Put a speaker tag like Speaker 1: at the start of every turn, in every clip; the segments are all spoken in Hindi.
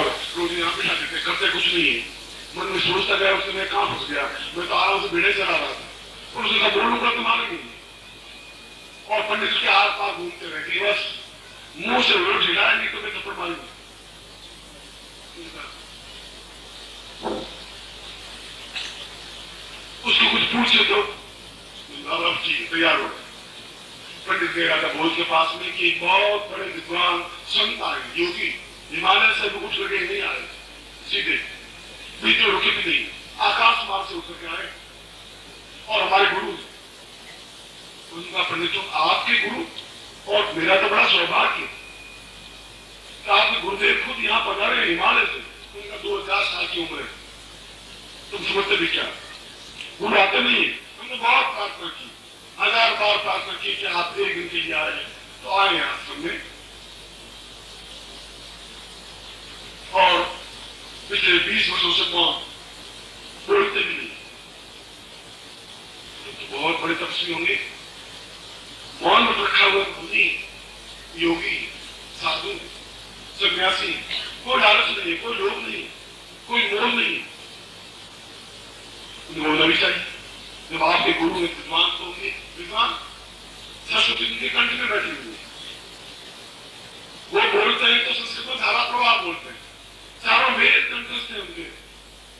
Speaker 1: और रोज यहाँ बिठा देते, करते कुछ नहीं है। मन में सोचता गया, उसने मैं कहाँ फंस गया, मैं तो आराम से भिड़े चला रहा था, और उसने कहा बोलूंगा तो मारेंगे। और पंडित के आस पास घूमते रहे कि बस मुंह से रोड हिलाया नहीं तो मैं थप्पड़ मारूंगा। उसको कुछ पूछे तो अब ठीक तैयार हो। पंडित गया था भोज के पास में कि एक बहुत बड़े विद्वान संत आए, योगी, हिमालय से भी कुछ लगे नहीं आए, सीधे बीते रुके भी नहीं, आकाश मार्ग से उतर के आए और हमारे गुरु। उनका पंडित आपके गुरु, और मेरा तो बड़ा सौभाग्य आपके गुरुदेव खुद यहाँ पधारे हिमालय से। उनका 2000 साल की उम्र है, तुम समझते भी क्या, गुरु आते नहीं है। हमने बहुत प्रार्थना की, 1000 बार प्रार्थना की कि आप एक दिन के लिए आए, तो आए यहाँ हमने। और पिछले 20 वर्षों से बोलते भी नहीं, तो बहुत बड़े तपस्वी होंगे, मौन में रखा हुआ मुनि, योगी, साधु, सन्यासी, कोई लालच नहीं, कोई लोभ नहीं, कोई मोह नहीं, होना भी चाहिए। जब आपके गुरु में विद्वान तो होंगे, विद्वान सरस्वती उनके कंठ में बैठे हुए, वो बोलते हैं तो संस्कृत में धारा प्रवाह बोलते हैं, चारों वेद कंठस्थ है उनके।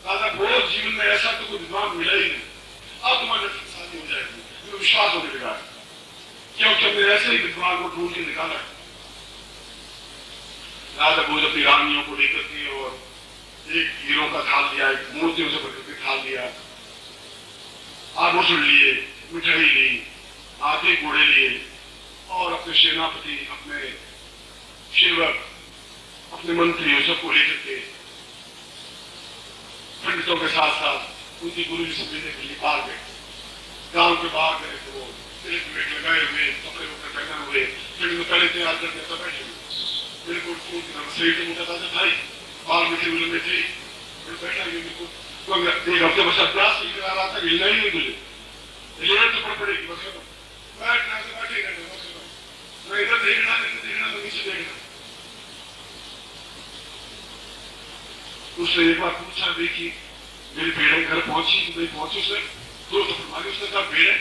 Speaker 1: दादा बहुत जीवन में ऐसा तो कोई विद्वान मिला ही नहीं, अब तुम्हारे शादी हो जाएगी, तो विश्वास होने लगा, क्योंकि हमने ऐसे ही विद्वान को ढूंढ के निकाला है। राजा भोज अपनी रानियों को लेकर के और एक हीरों का थाल लिया, एक मूर्तियों से भरकर के थाल लिया, आभूषण लिए, मिठाई ली, आधे घोड़े लिए, और अपने सेनापति, अपने सेवक, अपने मंत्रियों सबको लेकर के पंडितों के साथ साथ उनके गुरु जी से मिलने के लिए बाहर गए। गांव के बाहर गए तो वो तिलक लगाए हुए, कपड़े वपड़े पहने हुए, फिर पहले तैयार करके सब बैठे हुए, बिल्कुल शरीर से मोटा ताजा था, बाल मीठे मिले में थे, बैठा बिल्कुल। तो एक हफ्ते बस अभ्यास नहीं करा रहा था, हिलना ही नहीं तुझे, हिलना तो पड़ पड़ेगी, बस बैठना से बैठेगा, मैं इधर देखना तो नीचे देखना। उसने एक बार पूछा भी कि मेरी भेड़ें घर पहुंची, नहीं पहुंची, उसने तो हमारी उसने कहा भेड़े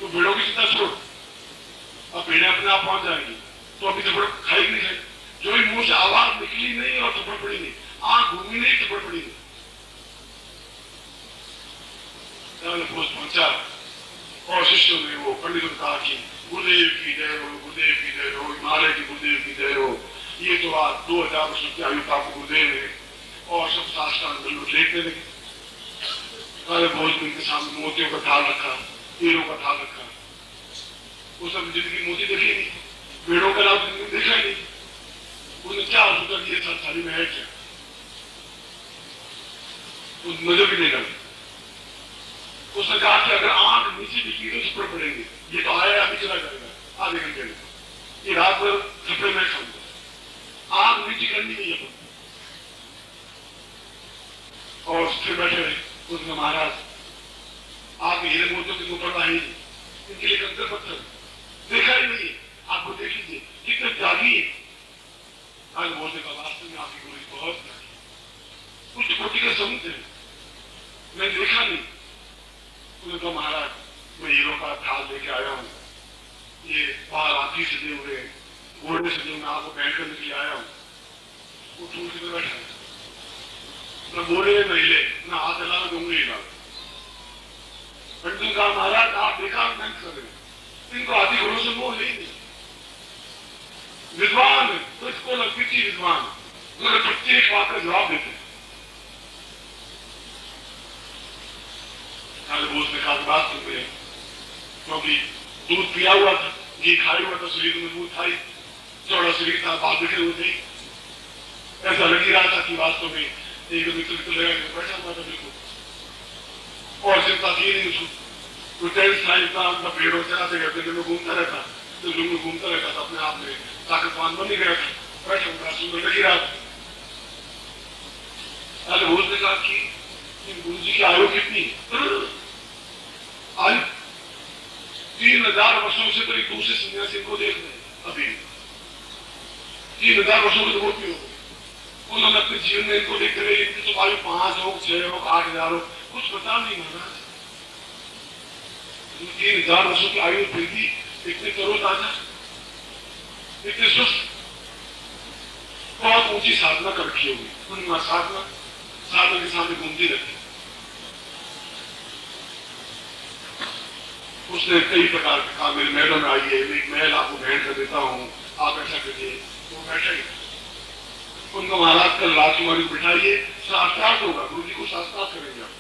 Speaker 1: तो भेड़ों की चिंता छोड़, अब भेड़ें अपने आप पहुंच जाएंगी, तो अभी थप्पड़ खाई नहीं खाई, जो ही मुंह से आवाज निकली नहीं और थप्पड़ पड़ी नहीं, आंख घूमी नहीं, थप्पड़ पड़ी नहीं। पहुंचा और शिष्यों ने वो पंडितों ने कहा कि गुरुदेव की जय हो, गुरुदेव की जय हो, हिमालय की गुरुदेव की जय हो, ये तो आज 2000 वर्ष की आयु का गुरुदेव है, और सब साष्टांग लेटने लगे। भोज के सामने मोतियों का थाल रखा, हीरों का थाल रखा, वो सब जिंदगी मोती देखी नहीं, भेड़ों का नाम जिंदगी देखा ही नहीं, उन्हें क्या सोचा कि ये थाली में है क्या, तो नजर भी नहीं लगी। उसने कहा कि अगर आंख नीचे दिखी तो थप्पड़ पड़ेंगे, ये तो आया अभी चला जाएगा आधे घंटे में, ये रात भर थप्पड़ में खाऊंगा, आंख नीचे करनी नहीं है। और फिर बैठे रहे, उसने महाराज आप हीरे मोतियों के ऊपर आई, इनके लिए कंकर पत्थर देखा ही नहीं, आपको देख लीजिए कितने त्यागी है। आज बोलने का वास्तव में आपकी गोली बहुत उच्च कोटि के समुद्र है, मैं देखा नहीं। उन्होंने कहा महाराज मैं हीरो का थाल लेके आया हूँ, ये बाहर हाथी सजे हुए, घोड़े सजे हुए, आपको पहन करने के लिए आया हूँ। वो टूल के बैठा है, न बोले न हिले, न हाथ हिला, न उंगली हिला। पंडित ने कहा महाराज आप बेकार मेहनत कर रहे हैं, इनको आदि घोड़ों से मोह नहीं, विद्वान तो इसको लगती थी विद्वान, उन्होंने प्रत्येक बात का जवाब देते हैं। बोझ ने कहा बात सुनते हैं, क्योंकि दूध पिया हुआ था, घी खाया हुआ था, शरीर में दूध था, चौड़ा शरीर था, बाल बिखरे हुए थे, ऐसा लग ही रहा था कि वास्तव में एक मित्र लगा बैठा हुआ था बिल्कुल, और चिंता थी नहीं उसको, टेंस था इतना, अपना पेड़ों चलाते रहते थे, घूमता रहता, तो जंगल घूमता रहता था, अपने आप में ताकतवान बन ही गया था, बैठा हुआ सुंदर लग ही रहा था। बोझ ने कहा कि गुरु जी की आयु कितनी है? आयु 3000 वर्षों से करीब दूसरे सन्यासी को देख रहे अभी 3000 वर्षों की तो बहुत भी हो गई। जीवन में इनको देखते रहे, इनकी तो आयु 5 हो, 6 हो, 8,000 हो, कुछ पता नहीं महाराज। 3,000 वर्षों की आयु फिर भी इतने तरोताजा, इतने स्वस्थ, बहुत ऊंची साधना कर रखी होगी उनका। साधना के सामने घूमती रहती। उसने कई प्रकार के कहा, मेरे महलों में आइए, एक महल आपको भेंट कर देता हूँ, आप ऐसा करिए। वो बैठा ही उनको महाराज कल राजकुमारी को बिठाइए, शास्त्रार्थ होगा, गुरु जी को शास्त्रार्थ करेंगे आप।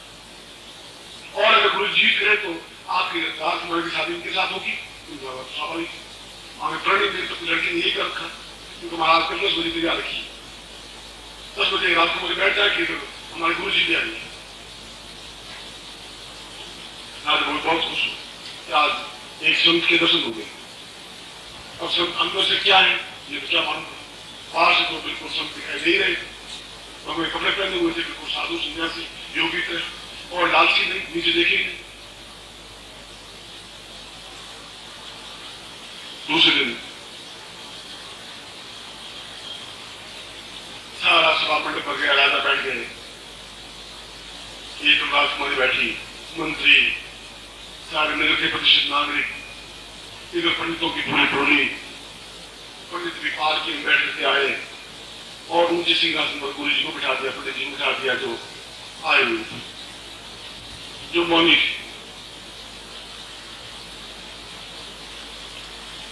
Speaker 1: और अगर गुरु जीत गए तो आपकी राजकुमारी की शादी उनके साथ होगी। स्वाभाविक हमें प्रणय में तो लड़की ने यही कर रखा, क्योंकि महाराज कल 10 बजे तैयार रखी। 10 बजे राजकुमारी बैठ जाएगी तो हमारे गुरु जी भी आएंगे। आज बहुत खुश हूँ कि आज एक संत के दर्शन हो गए। अब संत अंदर से क्या है ये तो क्या मालूम, बाहर से तो बिल्कुल संत दिखाई नहीं रहे। हमें कपड़े पहने हुए थे, बिल्कुल साधु सन्यासी योगी थे, और लालची नहीं, नीचे देखेंगे। दूसरे दिन सारा सभा मंडप पर गया, राजा बैठ गए, एक राजकुमारी बैठी, मंत्री, सारे नगर के प्रतिष्ठित नागरिक, इधर पंडितों की पूरी टोली, पंडित भी पार के बैठ के आए और ऊंचे सिंहासन पर गुरु जी को बिठा दिया, पंडित जी को बिठा दिया जो आए हुए थे, जो मौनी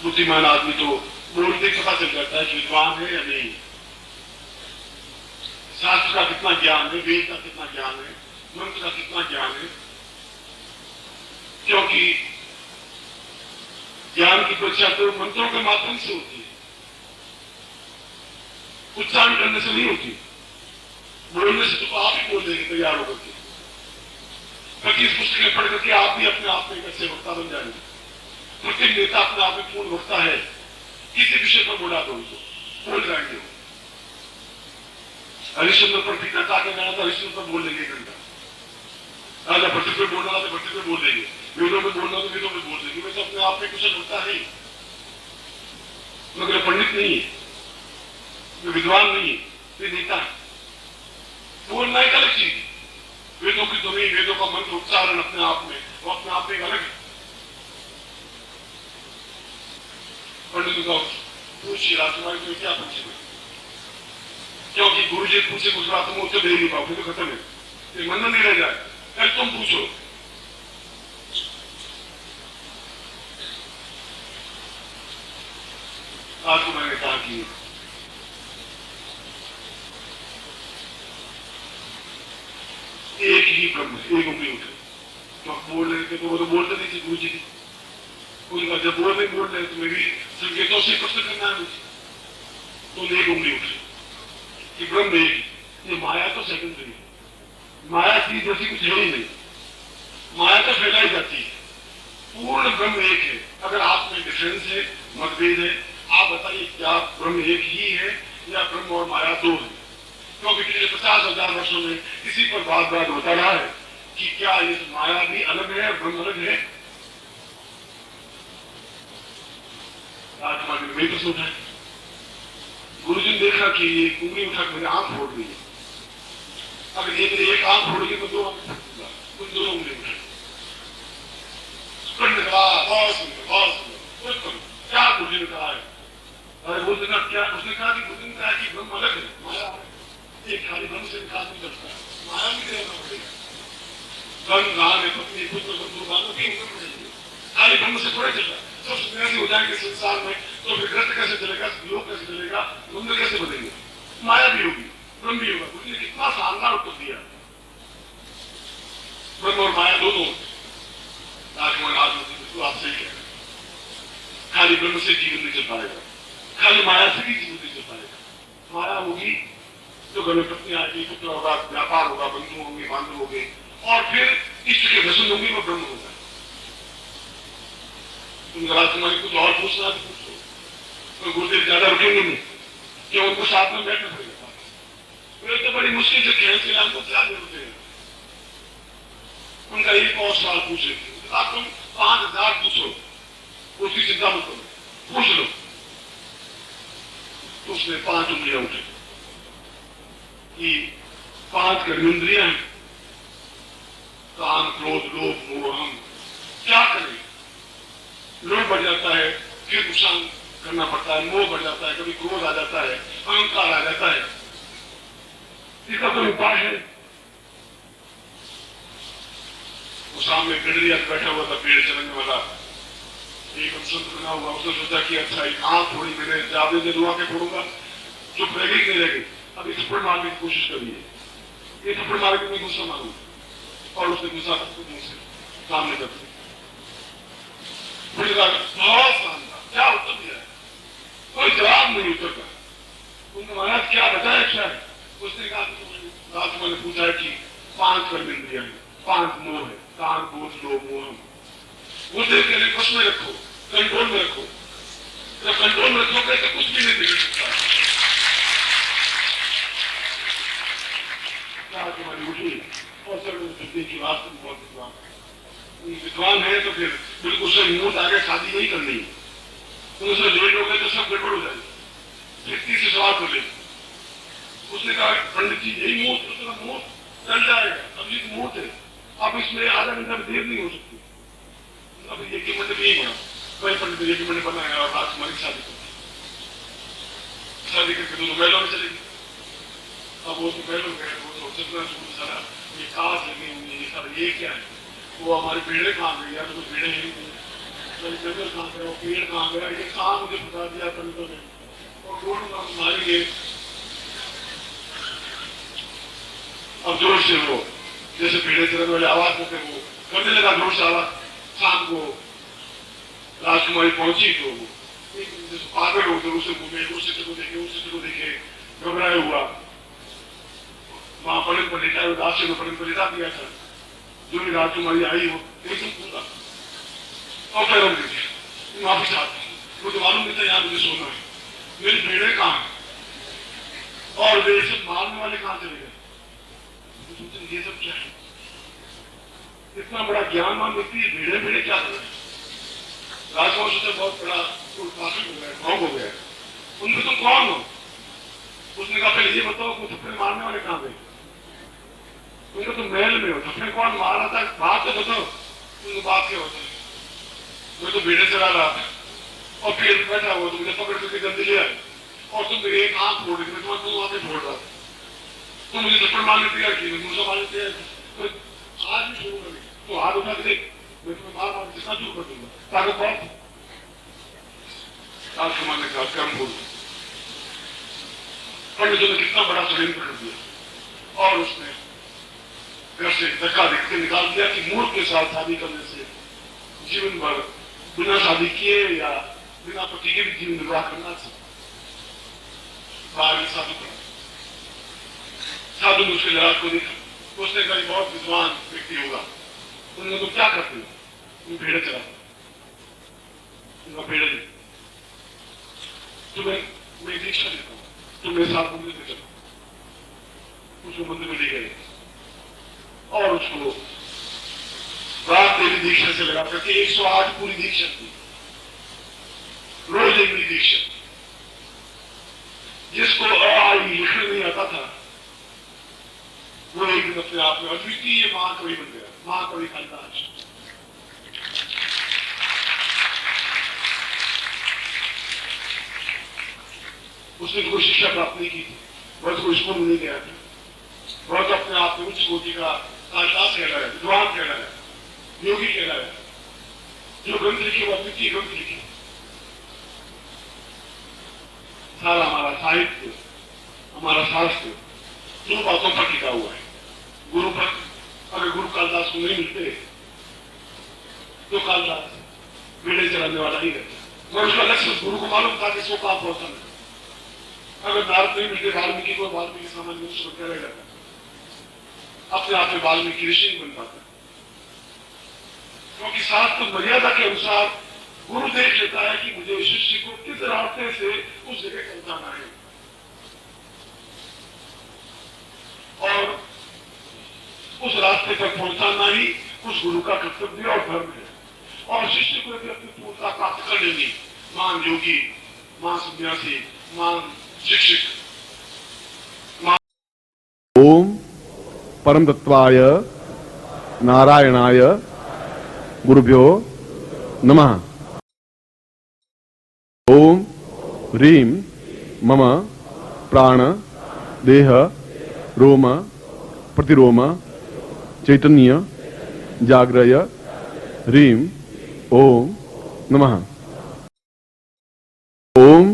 Speaker 1: बुद्धिमान आदमी तो बोलते पता चल जाता है कि विद्वान है या नहीं, शास्त्र का कितना ज्ञान है, वेद का कितना ज्ञान है, मंत्र का कितना ज्ञान है। क्योंकि ज्ञान की परीक्षा तो मंत्रों के माध्यम से होती है, उच्चारण करने से नहीं होती। बोलने से तो आप ही बोल देंगे तैयार होकर के, बाकी इस पुस्तकें पढ़ करके आप भी अपने आप में एक अच्छे वक्ता बन जाएंगे। प्रत्येक नेता अपने आप में पूर्ण वक्ता है, किसी विषय पर बोला तो उनको बोल जाएंगे। हरिश्चंद्र पर पीता काटने जाना था, हरिश्चंद्र पर बोल लेंगे 1 घंटा। राजा भट्टी पे बोलना था तो भट्टी पे बोल देंगे, वेदों में बोलना तो वेदों में बोल देंगे। वैसे अपने आप में कुशल होता है, मगर पंडित नहीं है, विद्वान नहीं है, ये नेता है। बोलना एक अलग चीज, वेदों की ध्वनि, वेदों का मंत्र उच्चारण अपने आप में, वो अपने आप में एक अलग है। पंडित का पूछिए राजकुमारी को क्या पूछे, क्योंकि गुरु जी पूछे कुछ बात में उत्तर दे नहीं पाओगे तो खत्म है, मन नहीं रह जाए। कल तुम पूछो। आज को मैंने कहा कि एक ही ब्रह्म, एक उंगली उठे। तो आप बोल रहे थे तो वो तो बोलते नहीं थे गुरु जी की, उनका जब बोल रहे तो मेरी संकेतों से प्रश्न करना है मुझे, तो एक उंगली उठे कि ब्रह्म एक, ये माया तो सेकेंडरी है, माया चीज जैसी कुछ है ही नहीं, माया तो फैलाई जाती है, पूर्ण ब्रह्म एक है। अगर आप में डिफरेंस है, मतभेद है, आप बताइए क्या ब्रह्म एक ही है या ब्रह्म और माया 2 है? क्योंकि पिछले 50,000 वर्षों में इसी पर बात होता रहा है कि क्या ये माया भी अलग है, ब्रह्म अलग है। आज हमारे वही प्रश्न उठाए, गुरु जी ने देखा कि ये उंगली उठाकर मेरी आंख फोड़ रही है, अगर ये मेरी एक आंख फोड़ेगी तो 2 आंख फोड़ूंगा, उन दोनों उंगली उठाए। बहुत सुंदर, क्या गुरु जी ने कहा है? अरे गुरु जी ने क्या, उसने कहा कि गुरु जी ने कहा कि ब्रह्म अलग है, माया एक खाली ब्रह्म से विकास नहीं करता, माया भी रहना पड़ेगा। धन दान पत्नी पुत्र बंधु बालों की उम्र पड़ेगी, खाली ब्रह्म से थोड़ा चल रहा है। सब सन्यासी हो जाएंगे संसार में तो फिर ग्रस्त कैसे चलेगा, योग कैसे चलेगा, मंदिर कैसे बनेंगे? माया भी होगी, ब्रह्म भी होगा। गुरु ने कितना शानदार उत्तर दिया, ब्रह्म और माया दोनों। तो आप सही कह रहे, खाली ब्रह्म से जीवन नहीं चल पाएगा, खाली माया से भी जीवन नहीं चल पाएगा। माया होगी तो घर में पत्नी आएगी, पुत्र होगा, व्यापार होगा, बंधु होंगे, बांधव होंगे, और फिर इष्ट के दर्शन होंगे, वो ब्रह्म होगा। तुम राजकुमारी कुछ और पूछना तो पूछो, तो गुरुदेव ज्यादा रुकेंगे नहीं, कि उनको साथ में बैठना पड़ेगा। तो बड़ी मुश्किल से खेल के हमको क्या जरूरत है? उनका एक और सवाल पूछे, आप तुम 5,000 पूछो, उसकी चिंता मत करो, पूछ लो। तो उसने 5 उंगलियां उठे, कि 5 कर्मेंद्रियां हैं, काम, क्रोध, लोभ, मोह, हम क्या करें? लोभ बढ़ जाता है, फिर नुकसान करना पड़ता है, मोह बढ़ जाता है, कभी क्रोध आ जाता है, अहंकार आ जाता है। इसका कोई उपाय है? वो सामने गडरिया बैठा हुआ था, पेड़ चलने वाला एक संत बना हुआ। उसने सोचा कि अच्छा एक आंख थोड़ी मैंने ज्यादा देर दुआ के फोड़ूंगा, चुप रहेगी कि नहीं रहेगी। अब एक थप्पड़ मारने की कोशिश करिए, ये थप्पड़ मार के मैं गुस्सा मारूंगा, और उसने गुस्सा सामने कर दिया। बहुत शानदार, क्या उत्तर दिया है, कोई जवाब नहीं उत्तर का। उनका महाराज क्या बताया, क्या है? उसने कहा रात मैंने पूछा है कि 5 कर्मेंद्रियां हैं, 5 मोह है, कान, क्रोध, लोभ, मोह। वो देख के वश में रखो, कंट्रोल में रखो। जब कंट्रोल में रखोगे तो कुछ भी नहीं बिगड़ सकता। तुम्हारी उठी और चलो की वास्तव में बहुत विद्वान है। विद्वान है तो फिर बिल्कुल सही मुंह आगे शादी नहीं करनी, तुम उसे लेट हो गए तो सब गड़बड़ हो जाएगी। व्यक्ति से सवाल कर ले। उसने कहा पंडित जी यही मुंह, उसका मुंह चल जाएगा, अब ये मुंह है, अब इसमें आधा घंटा में देर नहीं हो सकती। अब ये कि मंडप यही बना, कई पंडित ये मंडप बनाया और राजकुमारी की शादी करती, शादी करके दोनों महिलाओं में चलेगी। अब वो तो महिलाओं गए, वो तो चलना शुरू सारा ये काज लगे हुए, ये सारा ये क्या है? वो हमारे पेड़े कहाँ गए यार, तो पेड़े हैं नहीं, जंगल कहाँ गया, पेड़ कहाँ गया, ये कहाँ मुझे बता दिया पंडितों ने, और दोनों मारेंगे। अब जोर से वो जैसे पेड़े चलने वाले आवाज करते वो करने लगा, जोर से आवाज। शाम को राजकुमारी पहुंची तो पागल हो गए, उसे घूमे, उस चित्र को देखे, उस चित्र को देखे, घबराया हुआ। वहां पलंग पर लेटा, दासी में पलंग पर लेटा दिया था। जो भी राजकुमारी आई हो एकदम पूरा और पैरों में वापिस आती, मुझे मालूम नहीं था यहाँ मुझे सोना है, मेरी भेड़े कहाँ है और वे सब मारने वाले कहाँ चले गए? ये सब क्या है? इतना बड़ा ज्ञानवान व्यक्ति भेड़े भेड़े क्या कर रहे हैं? राजवंश से बहुत बड़ा उल्पासन हो गया, भोग हो गया। उनमें तुम कौन हो? उसने कहा पहले ये बताओ कि थप्पड़ मारने वाले कहाँ गए? उनका तुम महल में हो, थप्पड़ कौन मार रहा था? बात तो बताओ। उनको बात क्या होता है? मैं तो भेड़े चला रहा था और पेड़ पर बैठा हुआ, तुमने पकड़ करके जल्दी ले आए और तुम एक आंख फोड़ दी, मैं तुम्हारे मुंह आके फोड़ रहा था, तुम मुझे थप्पड़ मारने तैयार की, मैं दूसरा मारने तैयार की, आज भी शुरू करें तो हाथ उठा के देख, मैं तुम्हें मार मार जितना दूर कर दूंगा, ताकत बहुत। राजकुमार ने कहा कर्म बोल, पंडितों ने कितना बड़ा षड्यंत्र कर दिया और उसने घर से धक्का देकर निकाल दिया कि मूर्ख के साथ शादी करने से जीवन भर बिना शादी किए या बिना पति के भी जीवन निर्वाह करना चाहिए। बाहर साधु कर, साधु ने उसके लिहाज को देखा, उसने कहा बहुत विद्वान व्यक्ति होगा। उन्होंने तुम क्या करते हो? तुम भेड़े चलाते, तुमका भेड़े नहीं, तुम्हें मैं दीक्षा देता हूँ, तुम मेरे साथ मंदिर में चलो। उसको मंदिर में ले गए और उसको रात देवी दीक्षा से लगा करके 108 पूरी दीक्षा थी, रोज एक नई दीक्षा। जिसको लिखने नहीं आता था वो एक दिन अपने आप में अद्वितीय महाकवि बन गया, महाकवि कालिदास। उसने कोई शिक्षा प्राप्त नहीं की थी, बस कोई स्कूल नहीं गया था, बहुत अपने आप में उच्च कोटि का कालिदास कहलाया, विद्वान कहलाया, योगी कहलाया। जो ग्रंथ लिखे वो अद्वितीय ग्रंथ लिखे। सारा हमारा साहित्य, हमारा शास्त्र दो बातों पर टिका हुआ है, गुरु पर। अगर गुरु कालिदास को नहीं मिलते तो कालिदास भेड़े चलाने वाला ही रहता। मैं उसका लक्ष्य गुरु को मालूम था कि इसको कहां पहुंचाना। अगर नारद नहीं मिलते वाल्मीकि को, वाल्मीकि सामान्य मनुष्य क्या रह जाता, अपने आप में वाल्मीकि ऋषि बन पाता, क्योंकि शास्त्र मर्यादा के अनुसार गुरु देख लेता है कि मुझे शिष्य को किस रास्ते से उस जगह पहुंचाना है और उस रास्ते पर पहुंचाना ही उस गुरु का कर्तव्य और धर्म है। और शिष्य को यदि अपनी पूर्णता प्राप्त कर लेनी, मान योगी, मान सन्यासी, मान शिक्षक,
Speaker 2: ओम परम तत्वाय नारायणाय गुरुभ्यो नमः। ओम ह्रीं मम प्राण देह रोम प्रतिरोम चैतन्य जाग्रय ह्रीं ओम नमः। ओम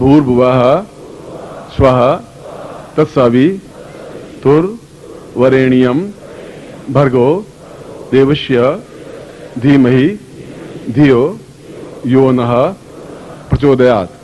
Speaker 2: भूर्भुवः स्वः तत्सवितुर्वरेण्यं भर्गो देवस्य धीमहि धियो यो नः प्रचोदयात्।